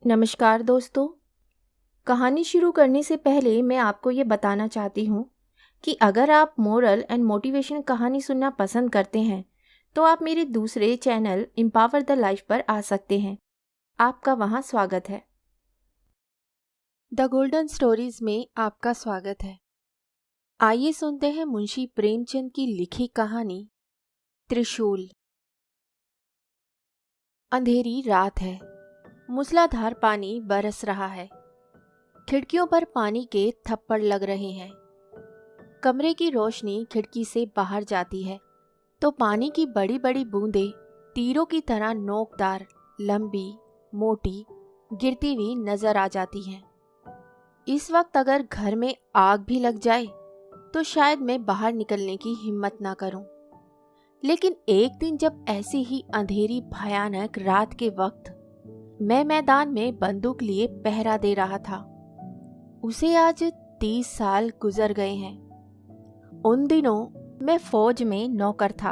नमस्कार दोस्तों। कहानी शुरू करने से पहले मैं आपको ये बताना चाहती हूँ कि अगर आप मोरल एंड मोटिवेशन कहानी सुनना पसंद करते हैं तो आप मेरे दूसरे चैनल एम्पावर द लाइफ पर आ सकते हैं। आपका वहाँ स्वागत है। द गोल्डन स्टोरीज में आपका स्वागत है। आइए सुनते हैं मुंशी प्रेमचंद की लिखी कहानी त्रिशूल। अंधेरी रात है। मूसलाधार पानी बरस रहा है। खिड़कियों पर पानी के थप्पड़ लग रहे हैं। कमरे की रोशनी खिड़की से बाहर जाती है तो पानी की बड़ी बड़ी बूंदें तीरों की तरह नोकदार, लंबी, मोटी गिरती हुई नजर आ जाती हैं। इस वक्त अगर घर में आग भी लग जाए तो शायद मैं बाहर निकलने की हिम्मत ना करूं। लेकिन एक दिन जब ऐसी ही अंधेरी भयानक रात के वक्त मैं मैदान में बंदूक लिए पहरा दे रहा था। उसे आज 30 साल गुजर गए हैं। उन दिनों मैं फौज में नौकर था।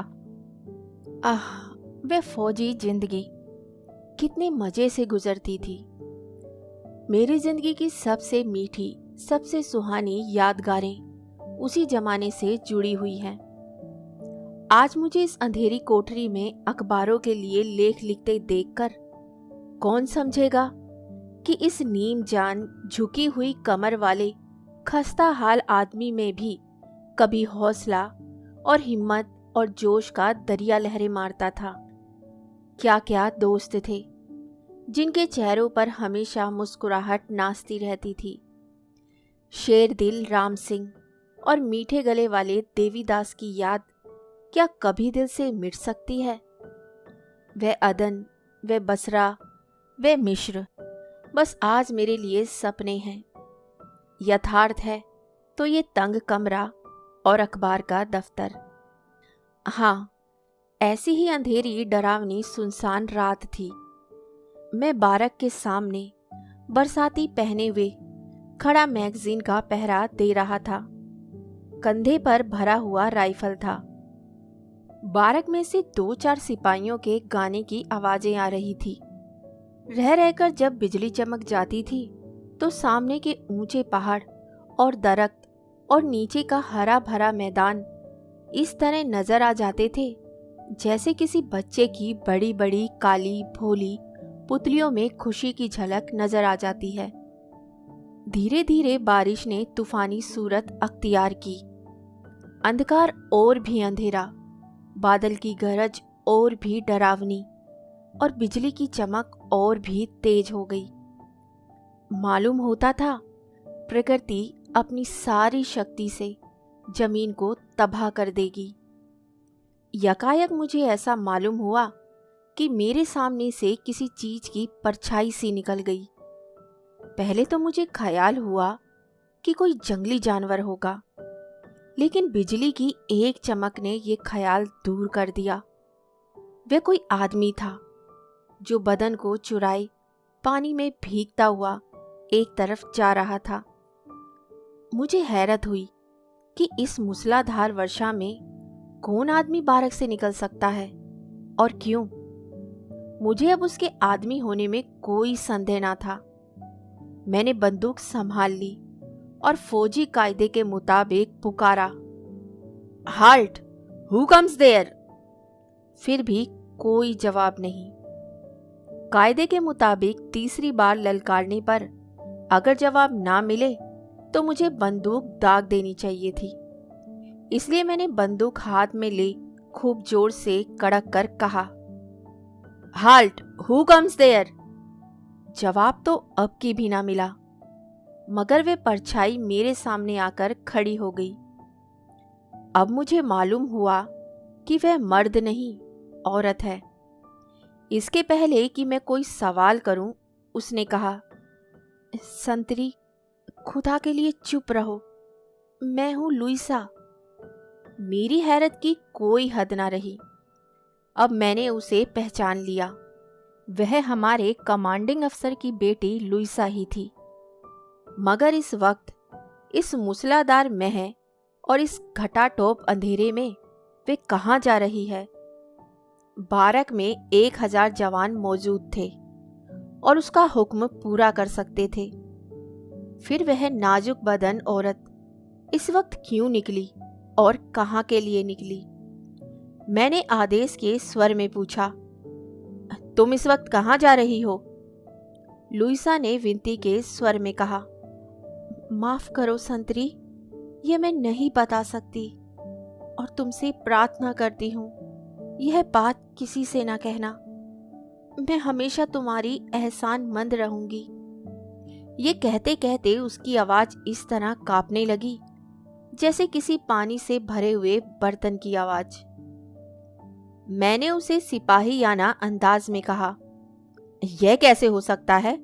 वे फौजी जिंदगी कितने मजे से गुजरती थी। मेरी जिंदगी की सबसे मीठी, सबसे सुहानी यादगारें उसी जमाने से जुड़ी हुई हैं। आज मुझे इस अंधेरी कोठरी में अखबारों के लिए लेख लिखते देखकर कौन समझेगा कि इस नीम जान, झुकी हुई कमर वाले खस्ता हाल आदमी में भी कभी हौसला और हिम्मत और जोश का दरिया लहरें मारता था। क्या क्या दोस्त थे जिनके चेहरों पर हमेशा मुस्कुराहट नाचती रहती थी। शेर दिल राम सिंह और मीठे गले वाले देवीदास की याद क्या कभी दिल से मिट सकती है? वह अदन, वह बसरा, वे मिश्र बस आज मेरे लिए सपने हैं। यथार्थ है तो ये तंग कमरा और अखबार का दफ्तर। हाँ, ऐसी ही अंधेरी, डरावनी, सुनसान रात थी। मैं बारक के सामने बरसाती पहने हुए खड़ा मैगजीन का पहरा दे रहा था। कंधे पर भरा हुआ राइफल था। बारक में से 2-4 सिपाहियों के गाने की आवाजें आ रही थी। रह रहकर जब बिजली चमक जाती थी तो सामने के ऊंचे पहाड़ और दरख्त और नीचे का हरा भरा मैदान इस तरह नजर आ जाते थे जैसे किसी बच्चे की बड़ी बड़ी काली भोली पुतलियों में खुशी की झलक नजर आ जाती है। धीरे धीरे बारिश ने तूफानी सूरत अख्तियार की। अंधकार और भी अंधेरा, बादल की गरज और भी डरावनी और बिजली की चमक और भी तेज हो गई। मालूम होता था प्रकृति अपनी सारी शक्ति से जमीन को तबाह कर देगी। यकायक मुझे ऐसा मालूम हुआ कि मेरे सामने से किसी चीज की परछाई सी निकल गई। पहले तो मुझे ख्याल हुआ कि कोई जंगली जानवर होगा, लेकिन बिजली की एक चमक ने यह ख्याल दूर कर दिया। वह कोई आदमी था जो बदन को चुराए पानी में भीगता हुआ एक तरफ जा रहा था। मुझे हैरत हुई कि इस मूसलाधार वर्षा में कौन आदमी बारक से निकल सकता है और क्यों। मुझे अब उसके आदमी होने में कोई संदेह ना था। मैंने बंदूक संभाल ली और फौजी कायदे के मुताबिक पुकारा, हाल्ट, हु कम्स देयर? फिर भी कोई जवाब नहीं। कायदे के मुताबिक तीसरी बार ललकारने पर अगर जवाब ना मिले तो मुझे बंदूक दाग देनी चाहिए थी। इसलिए मैंने बंदूक हाथ में ले खूब जोर से कड़क कर कहा, हाल्ट, हु कम्स देयर? जवाब तो अब की भी ना मिला, मगर वे परछाई मेरे सामने आकर खड़ी हो गई। अब मुझे मालूम हुआ कि वह मर्द नहीं, औरत है। इसके पहले कि मैं कोई सवाल करूं, उसने कहा, संतरी, खुदा के लिए चुप रहो, मैं हूं लुइसा। मेरी हैरत की कोई हद ना रही। अब मैंने उसे पहचान लिया। वह हमारे कमांडिंग अफसर की बेटी लुइसा ही थी। मगर इस वक्त, इस मूसलाधार मेह और इस घटाटोप अंधेरे में वे कहाँ जा रही है? बारक में 1000 जवान मौजूद थे और उसका हुक्म पूरा कर सकते थे। फिर वह नाजुक बदन औरत इस वक्त क्यों निकली और कहाँ के लिए निकली? मैंने आदेश के स्वर में पूछा, तुम इस वक्त कहाँ जा रही हो? लुइसा ने विनती के स्वर में कहा, माफ करो संतरी, ये मैं नहीं बता सकती और तुमसे प्रार्थना करती हूँ यह बात किसी से ना कहना। मैं हमेशा तुम्हारी एहसानमंद रहूंगी। ये कहते कहते उसकी आवाज इस तरह कांपने लगी जैसे किसी पानी से भरे हुए बर्तन की आवाज। मैंने उसे सिपाहीयाना अंदाज में कहा, यह कैसे हो सकता है?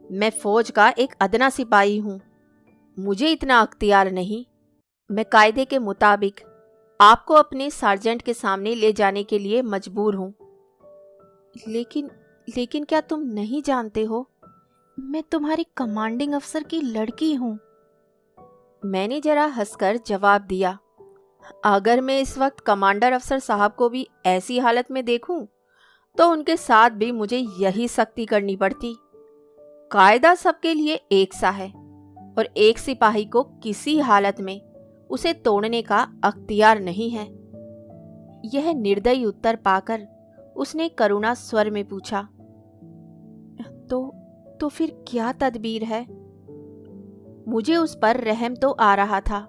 मैं फौज का एक अदना सिपाही हूं, मुझे इतना अख्तियार नहीं। मैं कायदे के मुताबिक आपको अपने सार्जेंट के सामने ले जाने के लिए मजबूर हूं। लेकिन क्या तुम नहीं जानते हो, मैं तुम्हारे कमांडिंग अफसर की लड़की हूं। मैंने जरा हंसकर जवाब दिया, अगर मैं इस वक्त कमांडर अफसर साहब को भी ऐसी हालत में देखूं तो उनके साथ भी मुझे यही सख्ती करनी पड़ती। कायदा सबके लिए एक सा है और एक सिपाही को किसी हालत में उसे तोड़ने का अख्तियार नहीं है। यह निर्दयी उत्तर पाकर उसने करुणा स्वर में पूछा, तो फिर क्या तदबीर है? मुझे उस पर रहम तो आ रहा था,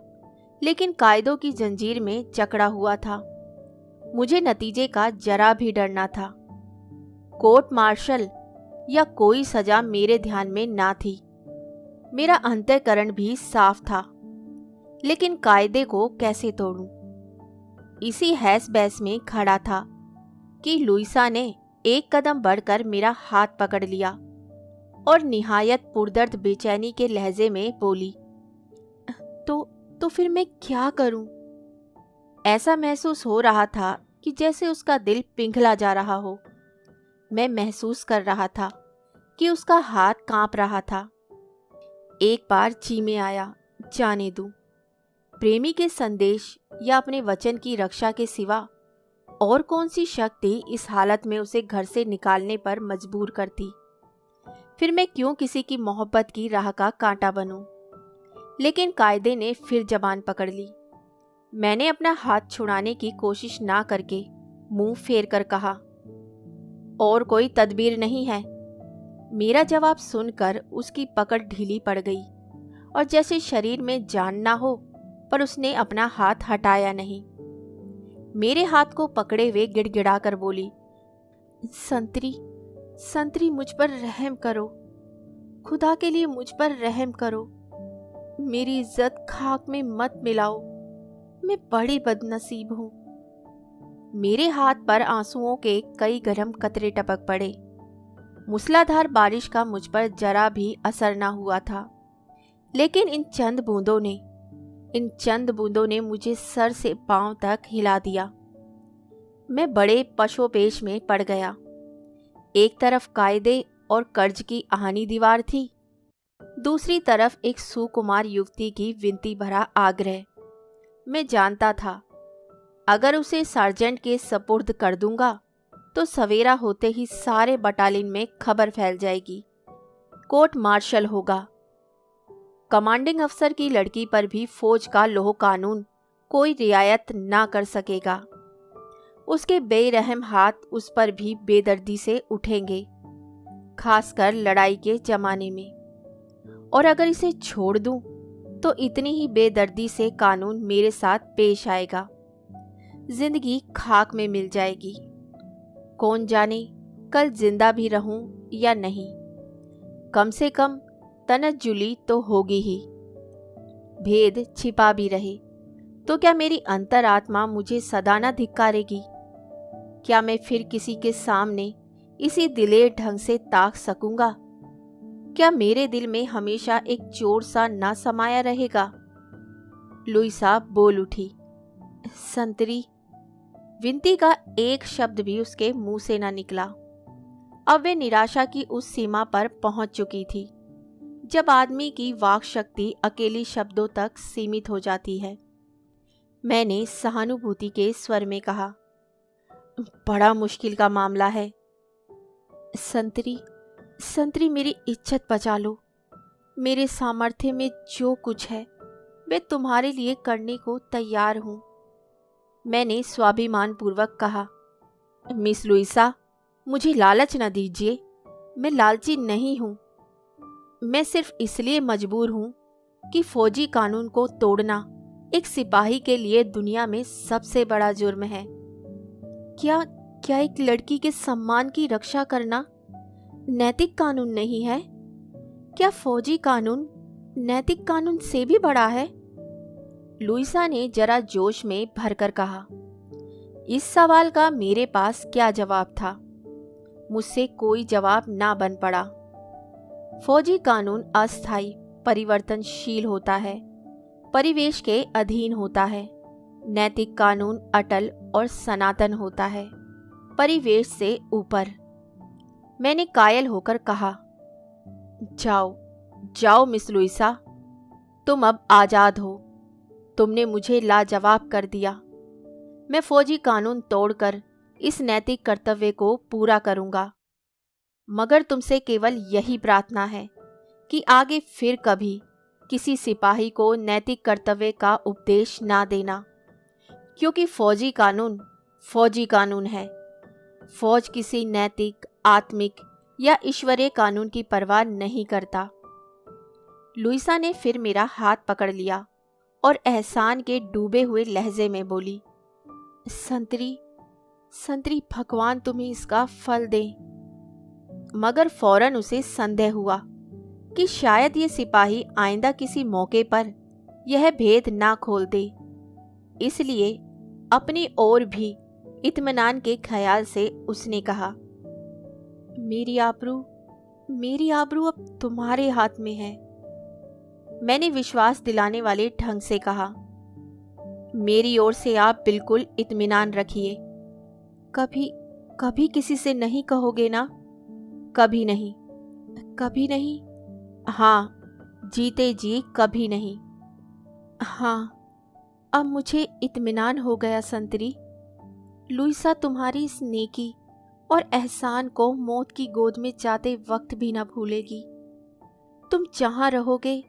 लेकिन कायदों की जंजीर में जकड़ा हुआ था। मुझे नतीजे का जरा भी डर न था। कोर्ट मार्शल या कोई सजा मेरे ध्यान में ना थी। मेरा अंतःकरण भी साफ था, लेकिन कायदे को कैसे तोड़ूं? इसी हैस बैस में खड़ा था कि लुइसा ने एक कदम बढ़कर मेरा हाथ पकड़ लिया और निहायत पुरदर्द बेचैनी के लहजे में बोली, तो फिर मैं क्या करूं? ऐसा महसूस हो रहा था कि जैसे उसका दिल पिघला जा रहा हो। मैं महसूस कर रहा था कि उसका हाथ कांप रहा था। एक बार जी में आया, जाने दूं। प्रेमी के संदेश या अपने वचन की रक्षा के सिवा और कौन सी शक्ति इस हालत में उसे घर से निकालने पर मजबूर करती? फिर मैं क्यों किसी की मोहब्बत की राह का कांटा बनूं? लेकिन कायदे ने फिर जबान पकड़ ली। मैंने अपना हाथ छुड़ाने की कोशिश ना करके मुंह फेर कर कहा, और कोई तदबीर नहीं है। मेरा जवाब सुनकर उसकी पकड़ ढीली पड़ गई और जैसे शरीर में जान ना हो, पर उसने अपना हाथ हटाया नहीं। मेरे हाथ को पकड़े हुए गिड़गिड़ा कर बोली, संतरी मुझ पर रहम करो, खुदा के लिए मुझ पर रहम करो। मेरी इज्जत खाक में मत मिलाओ, मैं बड़ी बदनसीब हूं। मेरे हाथ पर आंसुओं के कई गर्म कतरे टपक पड़े। मूसलाधार बारिश का मुझ पर जरा भी असर ना हुआ था, लेकिन इन चंद बूंदों ने मुझे सर से पांव तक हिला दिया। मैं बड़े पशोपेश में पड़ गया। एक तरफ कायदे और कर्ज की आहानी दीवार थी, दूसरी तरफ एक सुकुमार युवती की विनती भरा आग्रह। मैं जानता था, अगर उसे सार्जेंट के सपुर्द कर दूंगा तो सवेरा होते ही सारे बटालियन में खबर फैल जाएगी, कोर्ट मार्शल होगा। कमांडिंग अफसर की लड़की पर भी फौज का लोह कानून कोई रियायत ना कर सकेगा। उसके बेरहम हाथ उस पर भी बेदर्दी से उठेंगे, खासकर लड़ाई के जमाने में। और अगर इसे छोड़ दूं तो इतनी ही बेदर्दी से कानून मेरे साथ पेश आएगा। जिंदगी खाक में मिल जाएगी। कौन जाने कल जिंदा भी रहूं या नहीं। कम से कम तनज्जुली तो होगी ही। भेद छिपा भी रहे तो क्या मेरी अंतरात्मा मुझे सदा न धिक्कारेगी? क्या मैं फिर किसी के सामने इसी दिलेर ढंग से ताक सकूंगा? क्या मेरे दिल में हमेशा एक चोर सा ना समाया रहेगा? लुइसा बोल उठी, संतरी। विनती का एक शब्द भी उसके मुंह से ना निकला। अब वे निराशा की उस सीमा पर पहुंच चुकी थी जब आदमी की वाक शक्ति अकेली शब्दों तक सीमित हो जाती है। मैंने सहानुभूति के स्वर में कहा, बड़ा मुश्किल का मामला है। संतरी, संतरी, मेरी इज्जत बचा लो। मेरे सामर्थ्य में जो कुछ है मैं तुम्हारे लिए करने को तैयार हूँ। मैंने स्वाभिमान पूर्वक कहा। मिस लुइसा, मुझे लालच न दीजिए। मैं लालची नहीं हूँ। मैं सिर्फ इसलिए मजबूर हूँ कि फौजी कानून को तोड़ना एक सिपाही के लिए दुनिया में सबसे बड़ा जुर्म है। क्या क्या एक लड़की के सम्मान की रक्षा करना नैतिक कानून नहीं है? क्या फौजी कानून नैतिक कानून से भी बड़ा है? लुइसा ने जरा जोश में भरकर कहा। इस सवाल का मेरे पास क्या जवाब था? मुझसे कोई जवाब ना बन पड़ा। फौजी कानून अस्थायी, परिवर्तनशील होता है, परिवेश के अधीन होता है। नैतिक कानून अटल और सनातन होता है, परिवेश से ऊपर। मैंने कायल होकर कहा, जाओ जाओ मिस लुइसा, तुम अब आजाद हो। तुमने मुझे लाजवाब कर दिया। मैं फौजी कानून तोड़कर इस नैतिक कर्तव्य को पूरा करूंगा। मगर तुमसे केवल यही प्रार्थना है कि आगे फिर कभी किसी सिपाही को नैतिक कर्तव्य का उपदेश ना देना, क्योंकि फौजी कानून है। फौज किसी नैतिक, आत्मिक या ईश्वरीय कानून की परवाह नहीं करता। लुइसा ने फिर मेरा हाथ पकड़ लिया और एहसान के डूबे हुए लहजे में बोली, संतरी, भगवान तुम्हें इसका फल दे। मगर फौरन उसे संदेह हुआ कि शायद ये सिपाही आइंदा किसी मौके पर यह भेद ना खोल दे। इसलिए अपनी ओर भी इत्मीनान के ख्याल से उसने कहा, मेरी आबरू अब तुम्हारे हाथ में है। मैंने विश्वास दिलाने वाले ढंग से कहा, मेरी ओर से आप बिल्कुल इत्मीनान रखिए। कभी किसी से नहीं कहोगे ना? कभी नहीं। हाँ, जीते जी कभी नहीं। हाँ, अब मुझे इत्मीनान हो गया संतरी। लुइसा तुम्हारी इस नेकी और एहसान को मौत की गोद में जाते वक्त भी न भूलेगी। तुम जहाँ रहोगे,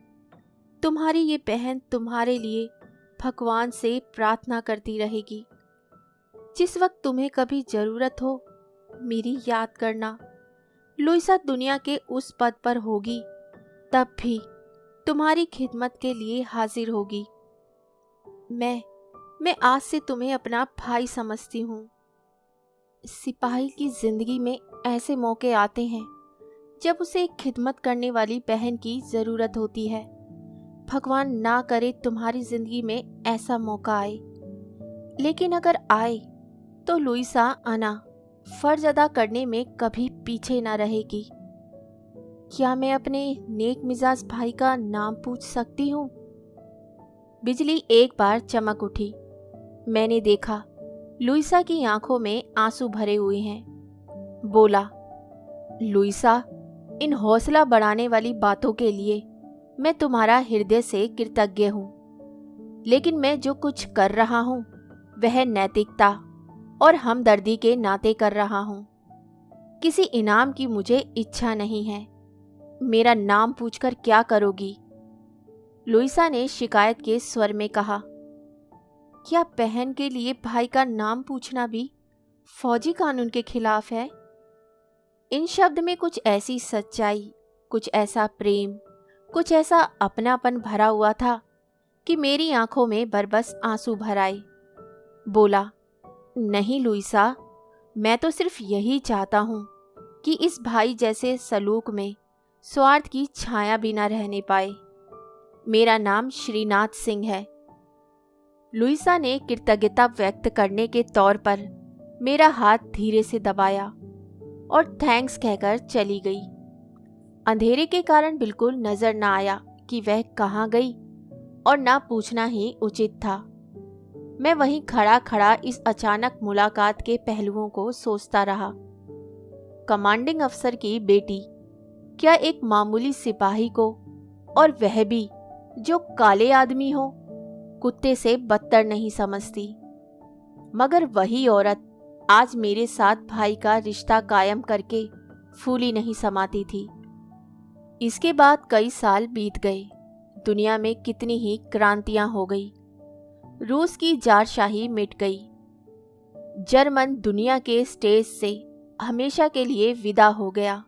तुम्हारी ये बहन तुम्हारे लिए भगवान से प्रार्थना करती रहेगी। जिस वक्त तुम्हें कभी जरूरत हो, मेरी याद करना। लुइसा दुनिया के उस पद पर होगी, तब भी तुम्हारी खिदमत के लिए हाजिर होगी। मैं आज से तुम्हें अपना भाई समझती हूँ। सिपाही की जिंदगी में ऐसे मौके आते हैं जब उसे एक खिदमत करने वाली बहन की जरूरत होती है। भगवान ना करे तुम्हारी जिंदगी में ऐसा मौका आए, लेकिन अगर आए तो लुइसा अना फर्ज अदा करने में कभी पीछे ना रहेगी। क्या मैं अपने नेक मिजाज भाई का नाम पूछ सकती हूँ? बिजली एक बार चमक उठी। मैंने देखा लुइसा की आंखों में आंसू भरे हुए हैं। बोला, लुइसा, इन हौसला बढ़ाने वाली बातों के लिए मैं तुम्हारा हृदय से कृतज्ञ हूँ, लेकिन मैं जो कुछ कर रहा हूँ वह नैतिकता और हमदर्दी के नाते कर रहा हूँ। किसी इनाम की मुझे इच्छा नहीं है। मेरा नाम पूछकर क्या करोगी? लुइसा ने शिकायत के स्वर में कहा, क्या बहन के लिए भाई का नाम पूछना भी फौजी कानून के खिलाफ है? इन शब्द में कुछ ऐसी सच्चाई, कुछ ऐसा प्रेम, कुछ ऐसा अपनापन भरा हुआ था कि मेरी आंखों में बरबस आंसू भर आए। बोला, नहीं लुइसा, मैं तो सिर्फ यही चाहता हूँ कि इस भाई जैसे सलूक में स्वार्थ की छाया भी न रहने पाए। मेरा नाम श्रीनाथ सिंह है। लुइसा ने कृतज्ञता व्यक्त करने के तौर पर मेरा हाथ धीरे से दबाया और थैंक्स कहकर चली गई। अंधेरे के कारण बिल्कुल नजर न आया कि वह कहाँ गई, और ना पूछना ही उचित था। मैं वहीं खड़ा खड़ा इस अचानक मुलाकात के पहलुओं को सोचता रहा। कमांडिंग अफसर की बेटी क्या एक मामूली सिपाही को, और वह भी जो काले आदमी हो, कुत्ते से बदतर नहीं समझती? मगर वही औरत आज मेरे साथ भाई का रिश्ता कायम करके फूली नहीं समाती थी। इसके बाद कई साल बीत गए। दुनिया में कितनी ही क्रांतियां हो गई। रूस की जारशाही मिट गई। जर्मन दुनिया के स्टेज से हमेशा के लिए विदा हो गया।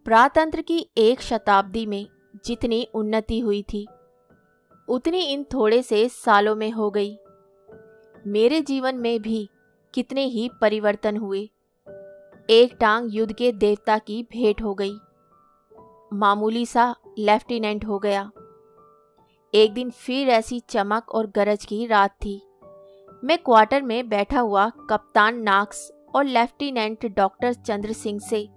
प्रजातंत्र की 1 शताब्दी में जितनी उन्नति हुई थी उतनी इन थोड़े से सालों में हो गई। मेरे जीवन में भी कितने ही परिवर्तन हुए। एक टांग युद्ध के देवता की भेंट हो गई। मामूली सा लेफ्टिनेंट हो गया। एक दिन फिर ऐसी चमक और गरज की रात थी। मैं क्वार्टर में बैठा हुआ कप्तान नाक्स और लेफ्टिनेंट डॉक्टर चंद्र सिंह से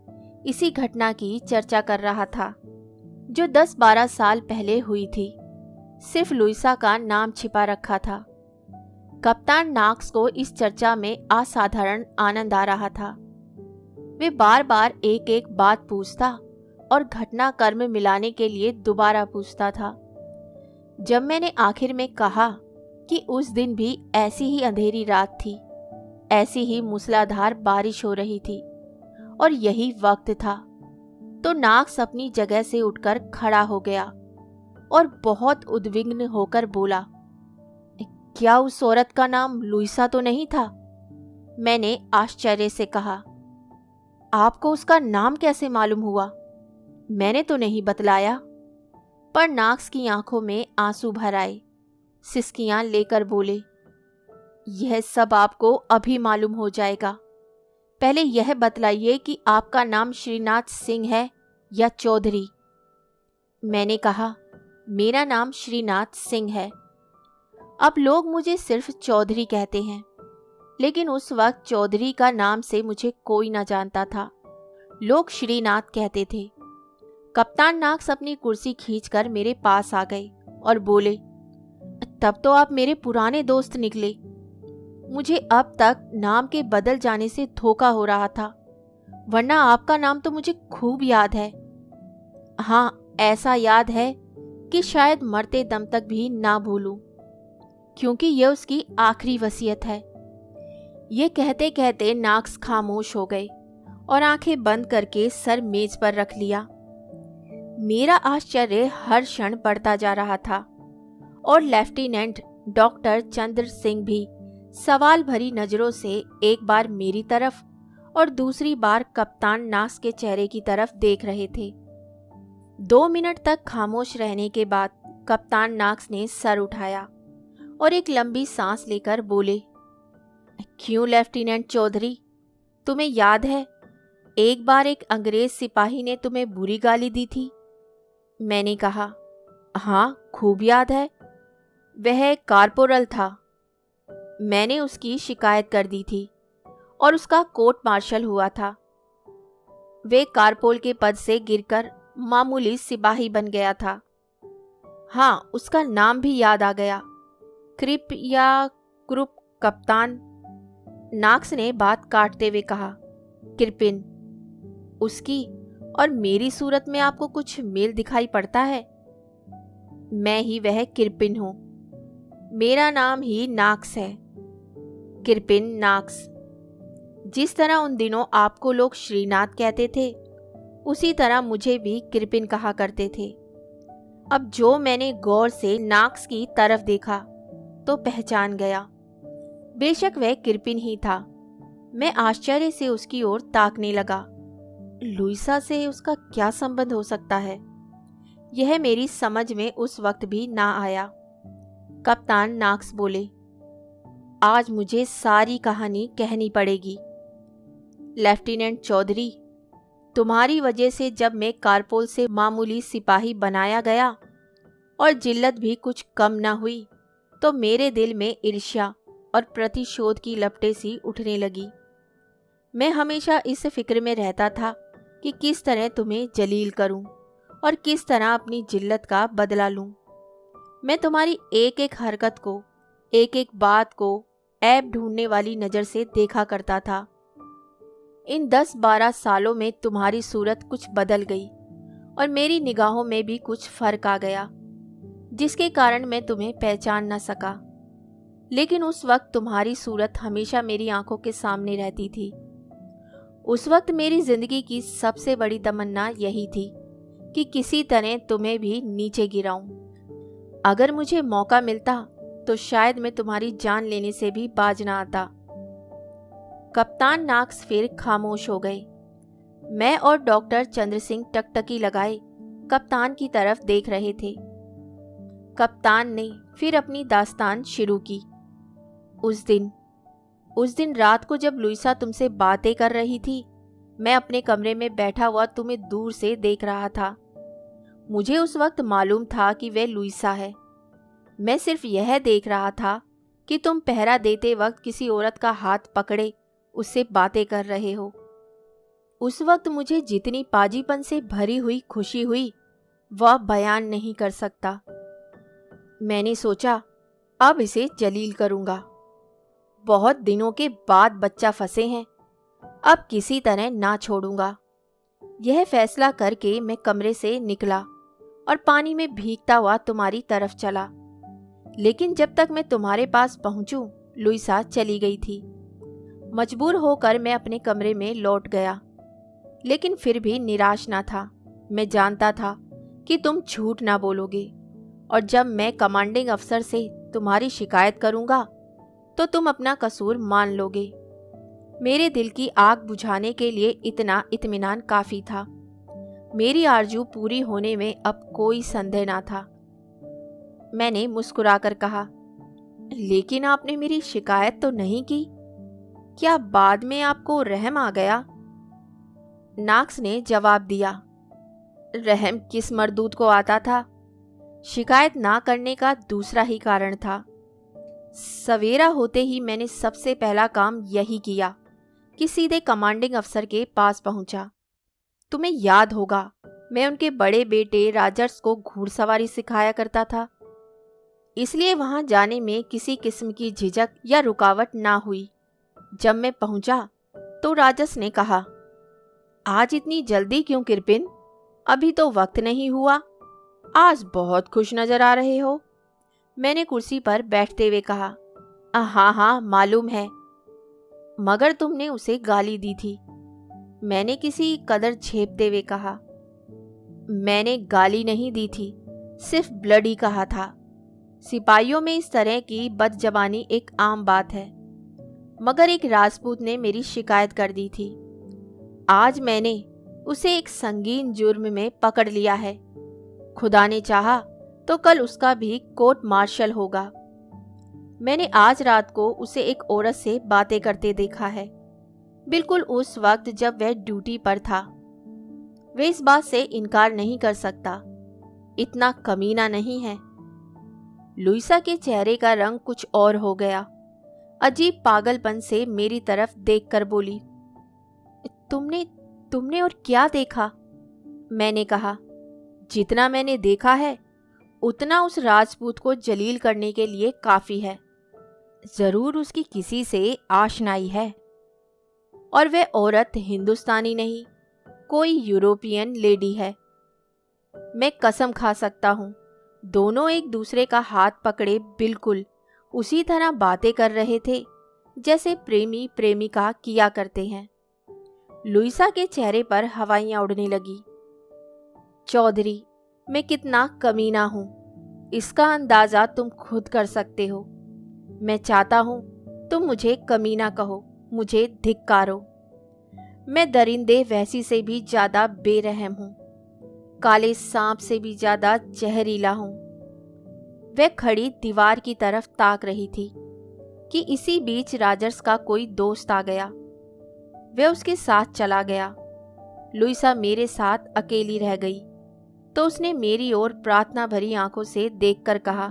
इसी घटना की चर्चा कर रहा था जो 10-12 साल पहले हुई थी। सिर्फ लुइसा का नाम छिपा रखा था। कप्तान नाक्स को इस चर्चा में असाधारण आनंद आ रहा था। वे बार बार एक एक बात पूछता और घटनाक्रम मिलाने के लिए दोबारा पूछता था। जब मैंने आखिर में कहा कि उस दिन भी ऐसी ही अंधेरी रात थी, ऐसी ही मूसलाधार बारिश हो रही थी और यही वक्त था, तो नाक्स अपनी जगह से उठकर खड़ा हो गया और बहुत उद्विग्न होकर बोला, क्या उस औरत का नाम लुइसा तो नहीं था? मैंने आश्चर्य से कहा, आपको उसका नाम कैसे मालूम हुआ? मैंने तो नहीं बतलाया। पर नाक्स की आंखों में आंसू भर आए। सिसकियां लेकर बोले, यह सब आपको अभी मालूम हो जाएगा। पहले यह बतलाइए कि आपका नाम श्रीनाथ सिंह है या चौधरी? मैंने कहा, मेरा नाम श्रीनाथ सिंह है। अब लोग मुझे सिर्फ चौधरी कहते हैं, लेकिन उस वक्त चौधरी का नाम से मुझे कोई न जानता था। लोग श्रीनाथ कहते थे। कप्तान नाक्स अपनी कुर्सी खींचकर मेरे पास आ गए और बोले, तब तो आप मेरे पुराने दोस्त निकले। मुझे अब तक नाम के बदल जाने से धोखा हो रहा था, वरना आपका नाम तो मुझे खूब याद है। हाँ, ऐसा याद है कि शायद मरते दम तक भी ना भूलूं, क्योंकि यह उसकी आखिरी वसीयत है। ये कहते कहते नाक्स खामोश हो गए और आंखें बंद करके सर मेज पर रख लिया। मेरा आश्चर्य हर क्षण बढ़ता जा रहा था और लेफ्टिनेंट डॉक्टर चंद्र सिंह भी सवाल भरी नजरों से एक बार मेरी तरफ और दूसरी बार कप्तान नाक्स के चेहरे की तरफ देख रहे थे। 2 मिनट तक खामोश रहने के बाद कप्तान नाक्स ने सर उठाया और एक लंबी सांस लेकर बोले, क्यों लेफ्टिनेंट चौधरी, तुम्हें याद है एक बार एक अंग्रेज सिपाही ने तुम्हें बुरी गाली दी थी? मैंने कहा, हाँ खूब याद है। वह कारपोरल था। मैंने उसकी शिकायत कर दी थी और उसका कोर्ट मार्शल हुआ था। वे कारपोल के पद से गिरकर मामूली सिपाही बन गया था। हाँ, उसका नाम भी याद आ गया, क्रिप या क्रुप कप्तान। नाक्स ने बात काटते हुए कहा, क्रिपिन। उसकी और मेरी सूरत में आपको कुछ मेल दिखाई पड़ता है? मैं ही वह क्रिपिन हूं। मेरा नाम ही नाक्स है, क्रिपिन नाक्स। जिस तरह उन दिनों आपको लोग श्रीनाथ कहते थे, उसी तरह मुझे भी क्रिपिन कहा करते थे। अब जो मैंने गौर से नाक्स की तरफ देखा तो पहचान गया। बेशक वह क्रिपिन ही था। मैं आश्चर्य से उसकी ओर ताकने लगा। लुइसा से उसका क्या संबंध हो सकता है? यह मेरी समझ में उस वक्त भी ना आया। कप्तान नाक्स बोले, आज मुझे सारी कहानी कहनी पड़ेगी। लेफ्टिनेंट चौधरी, तुम्हारी वजह से जब मैं कारपोल से मामूली सिपाही बनाया गया और जिल्लत भी कुछ कम न हुई, तो मेरे दिल में ईर्ष्या और प्रतिशोध की लपटें सी उठने लगी। मैं हमेशा इस फिक्र में रहता था कि किस तरह तुम्हें जलील करूं और किस तरह अपनी जिल्लत का बदला लूं। मैं तुम्हारी एक एक हरकत को, एक एक बात को ऐब ढूंढने वाली नज़र से देखा करता था। इन 10-12 सालों में तुम्हारी सूरत कुछ बदल गई और मेरी निगाहों में भी कुछ फर्क आ गया, जिसके कारण मैं तुम्हें पहचान न सका। लेकिन उस वक्त तुम्हारी सूरत हमेशा मेरी आंखों के सामने रहती थी। उस वक्त मेरी जिंदगी की सबसे बड़ी तमन्ना यही थी कि किसी तरह तुम्हें भी नीचे गिराऊं। अगर मुझे मौका मिलता तो शायद मैं तुम्हारी जान लेने से भी बाज ना आता। कप्तान नाक्स फिर खामोश हो गए। मैं और डॉक्टर चंद्र सिंह टकटकी लगाए कप्तान की तरफ देख रहे थे। कप्तान ने फिर अपनी दास्तान शुरू की। उस दिन रात को जब लुइसा तुमसे बातें कर रही थी, मैं अपने कमरे में बैठा हुआ तुम्हें दूर से देख रहा था। मुझे उस वक्त मालूम था कि वह लुइसा है। मैं सिर्फ यह देख रहा था कि तुम पहरा देते वक्त किसी औरत का हाथ पकड़े उससे बातें कर रहे हो। उस वक्त मुझे जितनी पाजीपन से भरी हुई खुशी हुई वह बयान नहीं कर सकता। मैंने सोचा अब इसे जलील करूंगा। बहुत दिनों के बाद बच्चा फंसे हैं, अब किसी तरह ना छोड़ूंगा। यह फैसला करके मैं कमरे से निकला और पानी में भीगता हुआ तुम्हारी तरफ चला। लेकिन जब तक मैं तुम्हारे पास पहुंचूं, लुइसा चली गई थी। मजबूर होकर मैं अपने कमरे में लौट गया, लेकिन फिर भी निराश ना था। मैं जानता था कि तुम झूठ ना बोलोगे, और जब मैं कमांडिंग अफसर से तुम्हारी शिकायत करूंगा तो तुम अपना कसूर मान लोगे। मेरे दिल की आग बुझाने के लिए इतना इत्मीनान काफी था। मेरी आरजू पूरी होने में अब कोई संदेह ना था। मैंने मुस्कुराकर कहा, लेकिन आपने मेरी शिकायत तो नहीं की। क्या बाद में आपको रहम आ गया? नाक्स ने जवाब दिया, रहम किस मरदूत को आता था? शिकायत ना करने का दूसरा ही कारण था। सवेरा होते ही मैंने सबसे पहला काम यही किया कि सीधे कमांडिंग अफसर के पास पहुंचा। तुम्हें याद होगा, मैं उनके बड़े बेटे राजर्स को घुड़सवारी सिखाया करता था, इसलिए वहां जाने में किसी किस्म की झिझक या रुकावट ना हुई। जब मैं पहुंचा तो राजर्स ने कहा, आज इतनी जल्दी क्यों किरपिन? अभी तो वक्त नहीं हुआ। आज बहुत खुश नजर आ रहे हो। मैंने कुर्सी पर बैठते हुए कहा, हाँ हाँ मालूम है, मगर तुमने उसे गाली दी थी। मैंने किसी कदर झेपते हुए कहा, मैंने गाली नहीं दी थी, सिर्फ ब्लडी कहा था। सिपाहियों में इस तरह की बदजबानी एक आम बात है, मगर एक राजपूत ने मेरी शिकायत कर दी थी। आज मैंने उसे एक संगीन जुर्म में पकड़ लिया है। खुदा ने चाहा तो कल उसका भी कोर्ट मार्शल होगा। मैंने आज रात को उसे एक औरत से बातें करते देखा है, बिल्कुल उस वक्त जब वह ड्यूटी पर था। वे इस बात से इनकार नहीं कर सकता, इतना कमीना नहीं है। लुइसा के चेहरे का रंग कुछ और हो गया। अजीब पागलपन से मेरी तरफ देखकर बोली, तुमने और क्या देखा? मैंने कहा, जितना मैंने देखा है उतना उस राजपूत को जलील करने के लिए काफी है। जरूर उसकी किसी से आशनाई है, और वह औरत हिंदुस्तानी नहीं, कोई यूरोपियन लेडी है। मैं कसम खा सकता हूं, दोनों एक दूसरे का हाथ पकड़े बिल्कुल उसी तरह बातें कर रहे थे जैसे प्रेमी प्रेमिका किया करते हैं। लुइसा के चेहरे पर हवाइयां उड़ने लगी। चौधरी, मैं कितना कमीना हूं, इसका अंदाजा तुम खुद कर सकते हो। मैं चाहता हूं तुम मुझे कमीना कहो, मुझे धिक्कारो। मैं दरिंदे वैसी से भी ज्यादा बेरहम हूं, काले सांप से भी ज्यादा जहरीला हूं। वह खड़ी दीवार की तरफ ताक रही थी कि इसी बीच राजर्स का कोई दोस्त आ गया। वह उसके साथ चला गया। लुइसा मेरे साथ अकेली रह गई तो उसने मेरी ओर प्रार्थना भरी आंखों से देखकर कहा,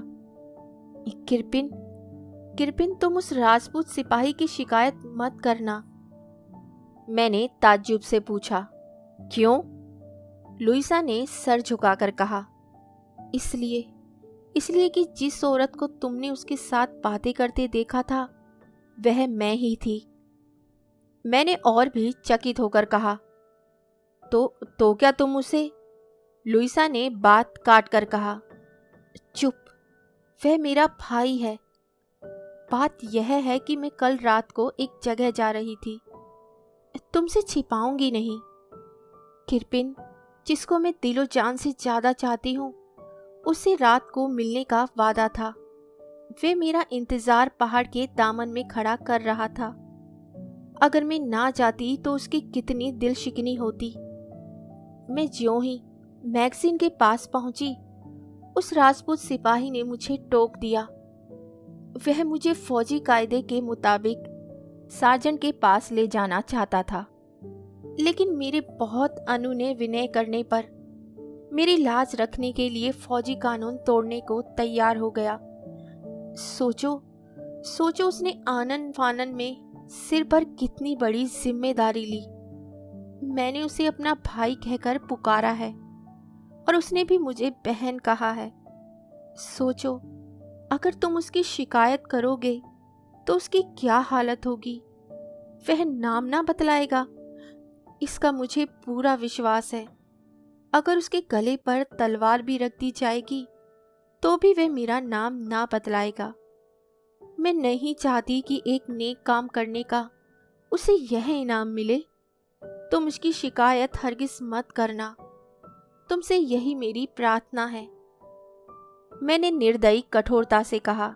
किरपिन तुम उस राजपूत सिपाही की शिकायत मत करना। मैंने ताज्जुब से पूछा, क्यों? लुइसा ने सर झुकाकर कहा, इसलिए कि जिस औरत को तुमने उसके साथ बातें करते देखा था वह मैं ही थी। मैंने और भी चकित होकर कहा, तो क्या तुम उसे? लुइसा ने बात काट कर कहा, चुप, वह मेरा भाई है। बात यह है कि मैं कल रात को एक जगह जा रही थी। तुमसे छिपाऊंगी नहीं। किरपिन, जिसको मैं दिलो जान से ज्यादा चाहती हूँ, उससे रात को मिलने का वादा था। वे मेरा इंतजार पहाड़ के दामन में खड़ा कर रहा था। अगर मैं ना जाती तो उसकी कितनी दिल शिकनी होती। मैं ज्यों ही मैगजीन के पास पहुंची, उस राजपूत सिपाही ने मुझे टोक दिया। वह मुझे फौजी कायदे के मुताबिक सार्जेंट के पास ले जाना चाहता था, लेकिन मेरे बहुत अनुनय विनय करने पर मेरी लाज रखने के लिए फौजी कानून तोड़ने को तैयार हो गया। सोचो उसने आनन फानन में सिर पर कितनी बड़ी जिम्मेदारी ली। मैंने उसे अपना भाई कहकर पुकारा है और उसने भी मुझे बहन कहा है। सोचो, अगर तुम उसकी शिकायत करोगे तो उसकी क्या हालत होगी। वह नाम ना बतलाएगा, इसका मुझे पूरा विश्वास है। अगर उसके गले पर तलवार भी रख दी जाएगी तो भी वह मेरा नाम ना बतलाएगा। मैं नहीं चाहती कि एक नेक काम करने का उसे यह इनाम मिले। तुम उसकी शिकायत हरगिज मत करना, तुमसे यही मेरी प्रार्थना है। मैंने निर्दयी कठोरता से कहा।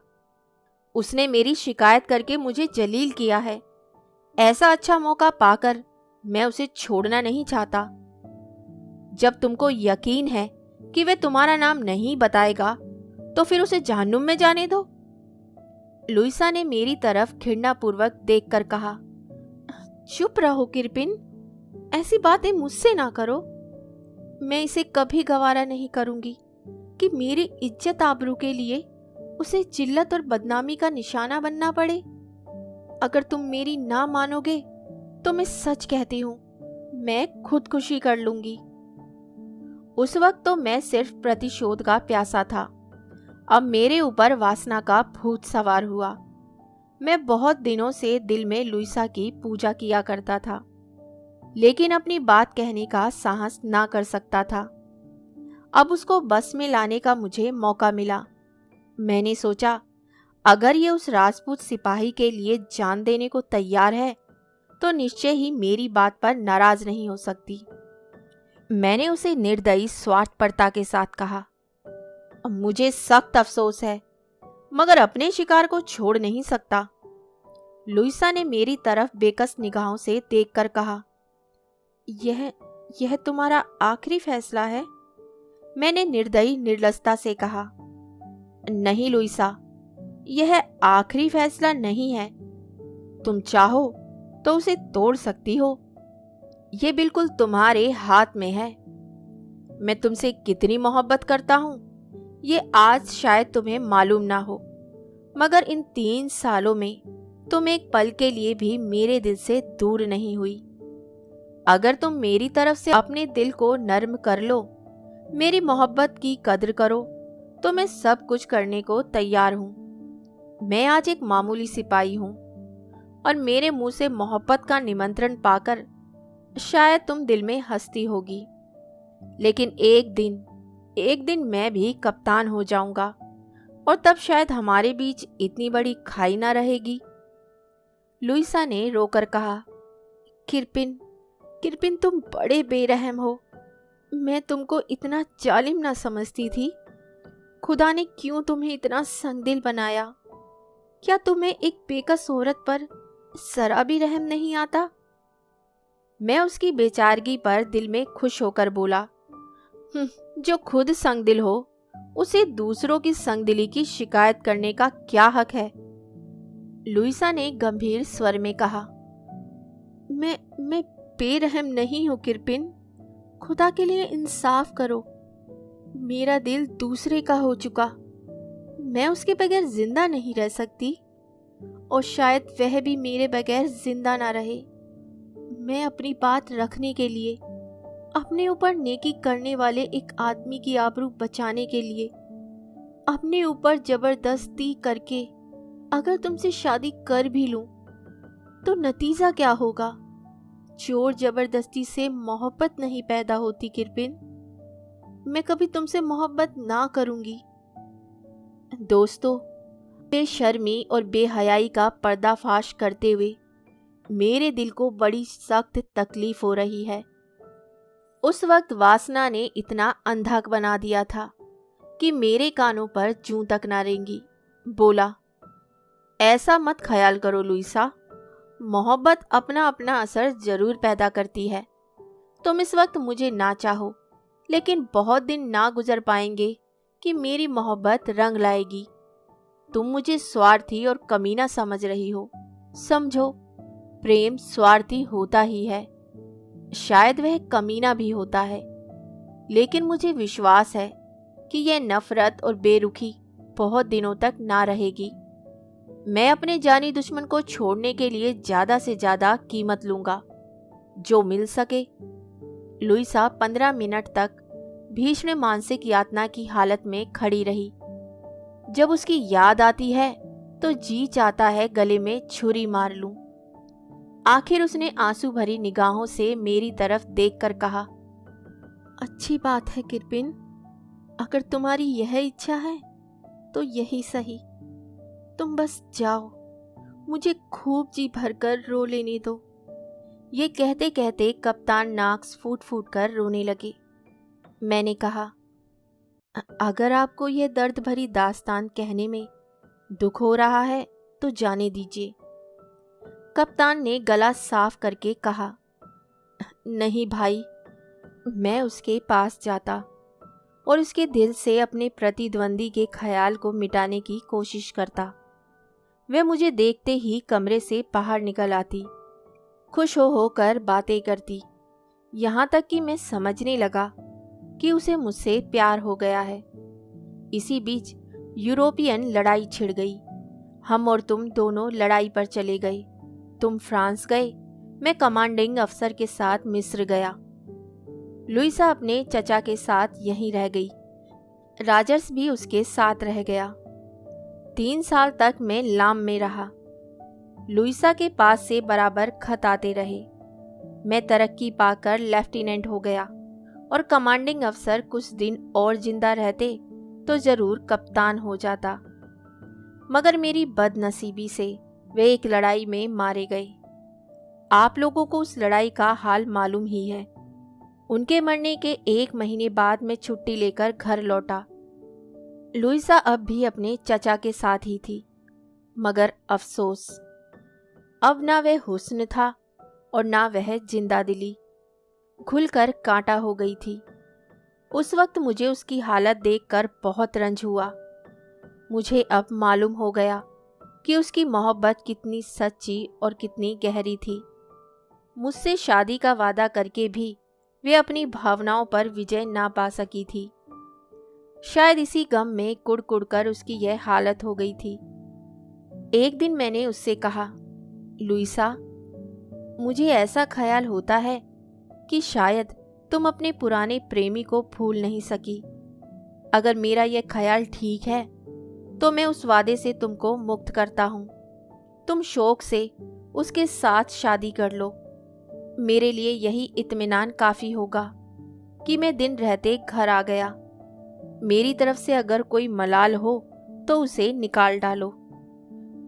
उसने मेरी शिकायत करके मुझे जलील किया है। ऐसा अच्छा मौका पाकर मैं उसे छोड़ना नहीं चाहता। जब तुमको यकीन है कि वह तुम्हारा नाम नहीं बताएगा तो फिर उसे जहन्नुम में जाने दो। लुइसा ने मेरी तरफ घृणापूर्वक देखकर कहा। चुप रहो किरपिन, ऐसी बातें मुझसे ना करो। मैं इसे कभी गवारा नहीं करूंगी कि मेरी इज्जत आबरू के लिए उसे जिल्लत और बदनामी का निशाना बनना पड़े। अगर तुम मेरी ना मानोगे तो मैं सच कहती हूं, मैं खुदकुशी कर लूंगी। उस वक्त तो मैं सिर्फ प्रतिशोध का प्यासा था। अब मेरे ऊपर वासना का भूत सवार हुआ। मैं बहुत दिनों से दिल में लुइसा की पूजा किया करता था, लेकिन अपनी बात कहने का साहस ना कर सकता था। अब उसको बस में लाने का मुझे मौका मिला। मैंने सोचा, अगर ये उस राजपूत सिपाही के लिए जान देने को तैयार है तो निश्चय ही मेरी बात पर नाराज नहीं हो सकती। मैंने उसे निर्दयी स्वार्थपरता के साथ कहा, मुझे सख्त अफसोस है, मगर अपने शिकार को छोड़ नहीं सकता। लुइसा ने मेरी तरफ बेकस निगाहों से देखकर कहा, यह तुम्हारा आखिरी फैसला है? मैंने निर्दयी निर्लजता से कहा, नहीं लुइसा, यह आखिरी फैसला नहीं है। तुम चाहो तो उसे तोड़ सकती हो। यह बिल्कुल तुम्हारे हाथ में है। मैं तुमसे कितनी मोहब्बत करता हूं ये आज शायद तुम्हें मालूम ना हो, मगर इन 3 सालों में तुम एक पल के लिए भी मेरे दिल से दूर नहीं हुई। अगर तुम मेरी तरफ से अपने दिल को नर्म कर लो, मेरी मोहब्बत की कद्र करो, तो मैं सब कुछ करने को तैयार हूं। मैं आज एक मामूली सिपाही हूं और मेरे मुंह से मोहब्बत का निमंत्रण पाकर शायद तुम दिल में हंसती होगी, लेकिन एक दिन मैं भी कप्तान हो जाऊंगा और तब शायद हमारे बीच इतनी बड़ी खाई ना रहेगी। लुइसा ने रोकर कहा, किरपिन तुम बड़े बेरहम हो। मैं तुमको इतना जालिम ना समझती थी। खुदा ने क्यों तुम्हें इतना संगदिल बनाया? क्या तुम्हें एक बेकस औरत पर जरा भी रहम नहीं आता? मैं उसकी बेचारगी पर दिल में खुश होकर बोला, जो खुद संगदिल हो उसे दूसरों की संगदिली की शिकायत करने का क्या हक है? लुइसा ने गंभीर स्वर में कहा, मैं बेरहम नहीं हूं किरपिन। खुदा के लिए इंसाफ करो। मेरा दिल दूसरे का हो चुका। मैं उसके बगैर जिंदा नहीं रह सकती और शायद वह भी मेरे बगैर जिंदा ना रहे। मैं अपनी बात रखने के लिए, अपने ऊपर नेकी करने वाले एक आदमी की आबरू बचाने के लिए, अपने ऊपर जबरदस्ती करके अगर तुमसे शादी कर भी लूं तो नतीजा क्या होगा? जोर जबरदस्ती से मोहब्बत नहीं पैदा होती किरपिन। मैं कभी तुमसे मोहब्बत ना करूंगी। दोस्तों, बेशर्मी और बेहयाई का पर्दाफाश करते हुए मेरे दिल को बड़ी सख्त तकलीफ हो रही है। उस वक्त वासना ने इतना अंधा बना दिया था कि मेरे कानों पर जूं तक ना रेंगी। बोला, ऐसा मत ख्याल करो लुइसा, मोहब्बत अपना अपना असर जरूर पैदा करती है। तुम इस वक्त मुझे ना चाहो, लेकिन बहुत दिन ना गुजर पाएंगे कि मेरी मोहब्बत रंग लाएगी। तुम मुझे स्वार्थी और कमीना समझ रही हो। समझो, प्रेम स्वार्थी होता ही है, शायद वह कमीना भी होता है, लेकिन मुझे विश्वास है कि यह नफरत और बेरुखी बहुत दिनों तक ना रहेगी। मैं अपने जानी दुश्मन को छोड़ने के लिए ज्यादा से ज्यादा कीमत लूंगा, जो मिल सके। लुइसा 15 मिनट तक भीषण मानसिक यातना की हालत में खड़ी रही। जब उसकी याद आती है तो जी चाहता है गले में छुरी मार लूं। आखिर उसने आंसू भरी निगाहों से मेरी तरफ देखकर कहा, अच्छी बात है किरपिन, अगर तुम्हारी यह इच्छा है तो यही सही। तुम बस जाओ, मुझे खूब जी भरकर रो लेने दो। ये कहते कहते कप्तान नाक्स फूट फूट कर रोने लगे। मैंने कहा, अगर आपको यह दर्द भरी दास्तान कहने में दुख हो रहा है तो जाने दीजिए। कप्तान ने गला साफ करके कहा, नहीं भाई। मैं उसके पास जाता और उसके दिल से अपने प्रतिद्वंदी के ख्याल को मिटाने की कोशिश करता। वह मुझे देखते ही कमरे से बाहर निकल आती, खुश होकर बातें करती, यहाँ तक कि मैं समझने लगा कि उसे मुझसे प्यार हो गया है। इसी बीच यूरोपियन लड़ाई छिड़ गई। हम और तुम दोनों लड़ाई पर चले गए। तुम फ्रांस गए, मैं कमांडिंग अफसर के साथ मिस्र गया। लुइसा अपने चचा के साथ यहीं रह गई। राजर्स भी उसके साथ रह गया। 3 साल तक मैं लाम में रहा। लुइसा के पास से बराबर खत आते रहे। मैं तरक्की पाकर लेफ्टिनेंट हो गया और कमांडिंग अफसर कुछ दिन और जिंदा रहते तो जरूर कप्तान हो जाता। मगर मेरी बदनसीबी से वे एक लड़ाई में मारे गए। आप लोगों को उस लड़ाई का हाल मालूम ही है। उनके मरने के 1 महीने बाद मैं छुट्टी लेकर घर लौटा। लुइसा अब भी अपने चचा के साथ ही थी, मगर अफसोस, अब ना वह हुस्न था और ना वह जिंदा दिली। घुलकर कांटा हो गई थी। उस वक्त मुझे उसकी हालत देखकर बहुत रंज हुआ। मुझे अब मालूम हो गया कि उसकी मोहब्बत कितनी सच्ची और कितनी गहरी थी। मुझसे शादी का वादा करके भी वे अपनी भावनाओं पर विजय ना पा सकी थी। शायद इसी गम में कुड़ कर उसकी यह हालत हो गई थी। एक दिन मैंने उससे कहा, लुइसा, मुझे ऐसा ख्याल होता है कि शायद तुम अपने पुराने प्रेमी को भूल नहीं सकी। अगर मेरा यह ख्याल ठीक है तो मैं उस वादे से तुमको मुक्त करता हूँ। तुम शौक से उसके साथ शादी कर लो। मेरे लिए यही इत्मीनान काफ़ी होगा कि मैं दिन रहते घर आ गया। मेरी तरफ से अगर कोई मलाल हो तो उसे निकाल डालो।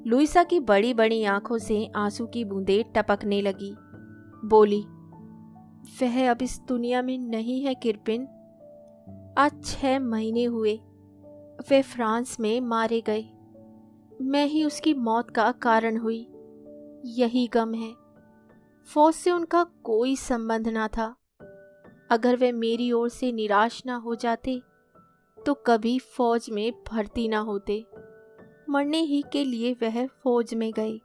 लुइसा की बड़ी बड़ी आंखों से आंसू की बूंदें टपकने लगी। बोली, वह अब इस दुनिया में नहीं है किरपिन। आज 6 महीने हुए वे फ्रांस में मारे गए। मैं ही उसकी मौत का कारण हुई। यही गम है। फौज से उनका कोई संबंध ना था। अगर वे मेरी ओर से निराश ना हो जाते तो कभी फौज में भर्ती ना होते। मरने ही के लिए वह फौज में गए।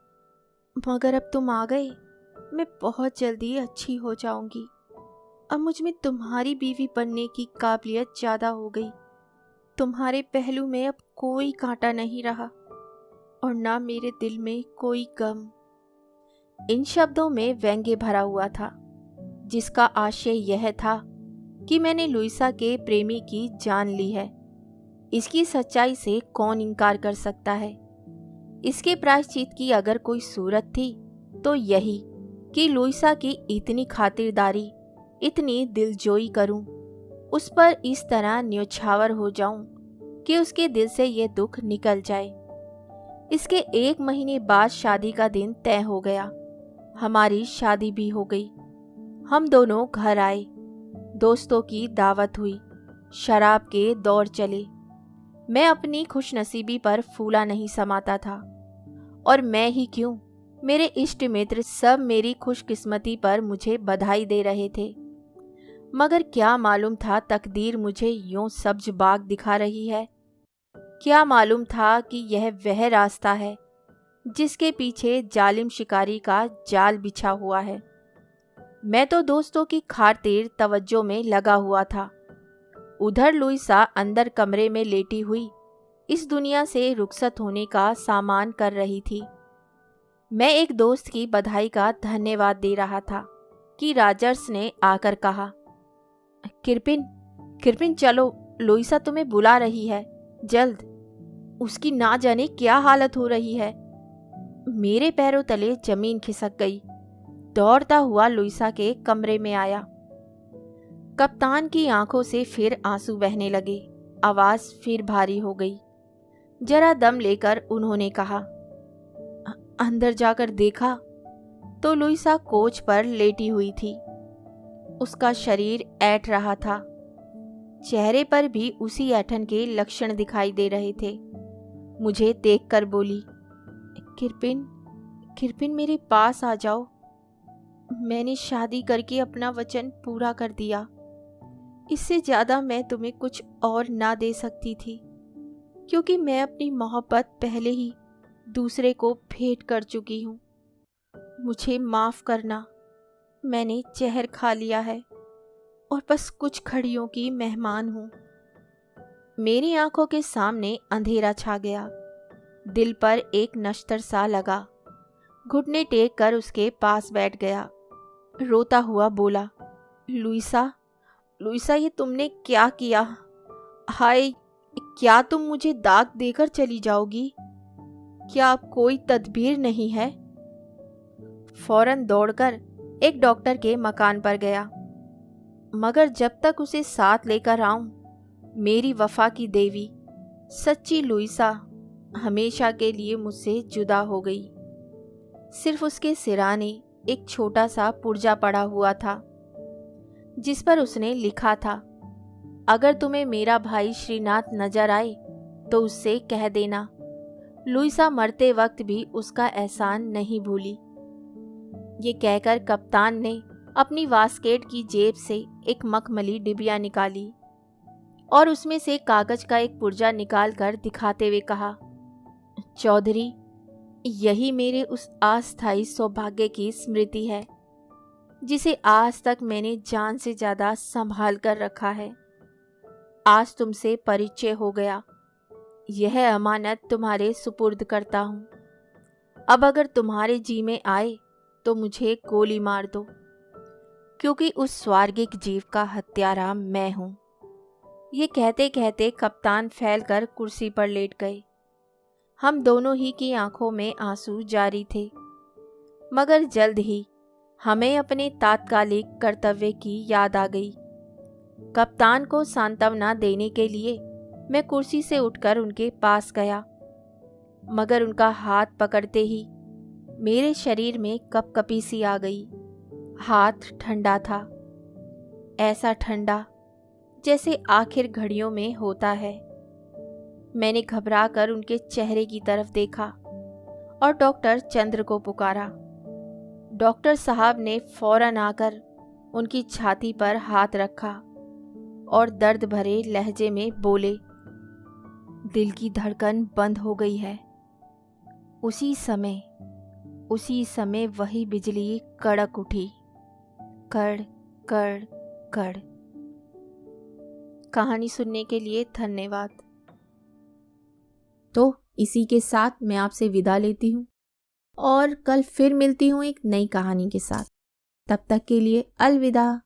मगर अब तुम आ गए, मैं बहुत जल्दी अच्छी हो जाऊंगी। अब मुझ में तुम्हारी बीवी बनने की काबिलियत ज़्यादा हो गई। तुम्हारे पहलू में अब कोई कांटा नहीं रहा और ना मेरे दिल में कोई गम। इन शब्दों में व्यंग्य भरा हुआ था, जिसका आशय यह था कि मैंने लुइसा के प्रेमी की जान ली है। इसकी सच्चाई से कौन इनकार कर सकता है। इसके प्रायश्चित की अगर कोई सूरत थी तो यही कि लुइसा की इतनी खातिरदारी, इतनी दिलजोई करूं, उस पर इस तरह न्योछावर हो जाऊं कि उसके दिल से यह दुख निकल जाए। इसके 1 महीने बाद शादी का दिन तय हो गया हमारी शादी भी हो गई। हम दोनों घर आए, दोस्तों की दावत हुई, शराब के दौर चले। मैं अपनी खुशनसीबी पर फूला नहीं समाता था, और मैं ही क्यों, मेरे इष्ट मित्र सब मेरी खुशकिस्मती पर मुझे बधाई दे रहे थे। मगर क्या मालूम था तकदीर मुझे यूं सब्ज बाग दिखा रही है। क्या मालूम था कि यह वह रास्ता है जिसके पीछे जालिम शिकारी का जाल बिछा हुआ है। मैं तो दोस्तों की खातिर तवज्जो में लगा हुआ था। उधर लुइसा अंदर कमरे में लेटी हुई इस दुनिया से रुखसत होने का सामान कर रही थी। मैं एक दोस्त की बधाई का धन्यवाद दे रहा था कि राजर्स ने आकर कहा, किरपिन, किरपिन चलो, लुइसा तुम्हें बुला रही है, जल्द। उसकी ना जाने क्या हालत हो रही है। मेरे पैरों तले जमीन खिसक गई। दौड़ता हुआ लुइसा के कमरे में आया। कप्तान की आंखों से फिर आंसू बहने लगे। आवाज फिर भारी हो गई। जरा दम लेकर उन्होंने कहा, अंदर जाकर देखा तो लुइसा कोच पर लेटी हुई थी। उसका शरीर ऐंठ रहा था। चेहरे पर भी उसी ऐंठन के लक्षण दिखाई दे रहे थे। मुझे देखकर बोली, किरपिन, किरपिन मेरे पास आ जाओ। मैंने शादी करके अपना वचन पूरा कर दिया। इससे ज्यादा मैं तुम्हें कुछ और ना दे सकती थी, क्योंकि मैं अपनी मोहब्बत पहले ही दूसरे को भेंट कर चुकी हूँ। मुझे माफ करना, मैंने जहर खा लिया है और बस कुछ घड़ियों की मेहमान हूँ। मेरी आंखों के सामने अंधेरा छा गया। दिल पर एक नश्तर सा लगा। घुटने टेक कर उसके पास बैठ गया। रोता हुआ बोला, लुइसा, लुइसा, ये तुमने क्या किया? हाय, क्या तुम मुझे दाग देकर चली जाओगी? क्या अब कोई तदबीर नहीं है? फौरन दौड़कर एक डॉक्टर के मकान पर गया, मगर जब तक उसे साथ लेकर आऊं, मेरी वफा की देवी सच्ची लुइसा हमेशा के लिए मुझसे जुदा हो गई। सिर्फ उसके सिराने एक छोटा सा पुर्जा पड़ा हुआ था, जिस पर उसने लिखा था, अगर तुम्हें मेरा भाई श्रीनाथ नजर आए तो उससे कह देना। लुइसा मरते वक्त भी उसका एहसान नहीं भूली। ये कहकर कप्तान ने अपनी वास्केट की जेब से एक मखमली डिबिया निकाली और उसमें से कागज का एक पुर्जा निकालकर दिखाते हुए कहा, चौधरी, यही मेरे उस अस्थायी सौभाग्य की स्मृति है जिसे आज तक मैंने जान से ज्यादा संभाल कर रखा है। आज तुमसे परिचय हो गया। यह अमानत तुम्हारे सुपुर्द करता हूँ। अब अगर तुम्हारे जी में आए तो मुझे गोली मार दो, क्योंकि उस स्वर्गिक जीव का हत्यारा मैं हूँ। ये कहते कहते कप्तान फैलकर कुर्सी पर लेट गए। हम दोनों ही की आंखों में आंसू जारी थे, मगर जल्द ही हमें अपने तात्कालिक कर्तव्य की याद आ गई। कप्तान को सांत्वना देने के लिए मैं कुर्सी से उठकर उनके पास गया, मगर उनका हाथ पकड़ते ही मेरे शरीर में कपकपी सी आ गई। हाथ ठंडा था, ऐसा ठंडा जैसे आखिर घड़ियों में होता है। मैंने घबराकर उनके चेहरे की तरफ देखा और डॉक्टर चंद्र को पुकारा। डॉक्टर साहब ने फौरन आकर उनकी छाती पर हाथ रखा और दर्द भरे लहजे में बोले, दिल की धड़कन बंद हो गई है। उसी समय वही बिजली कड़क उठी, कड़ कड़ कड़। कहानी सुनने के लिए धन्यवाद। तो इसी के साथ मैं आपसे विदा लेती हूँ और कल फिर मिलती हूँ एक नई कहानी के साथ। तब तक के लिए अलविदा।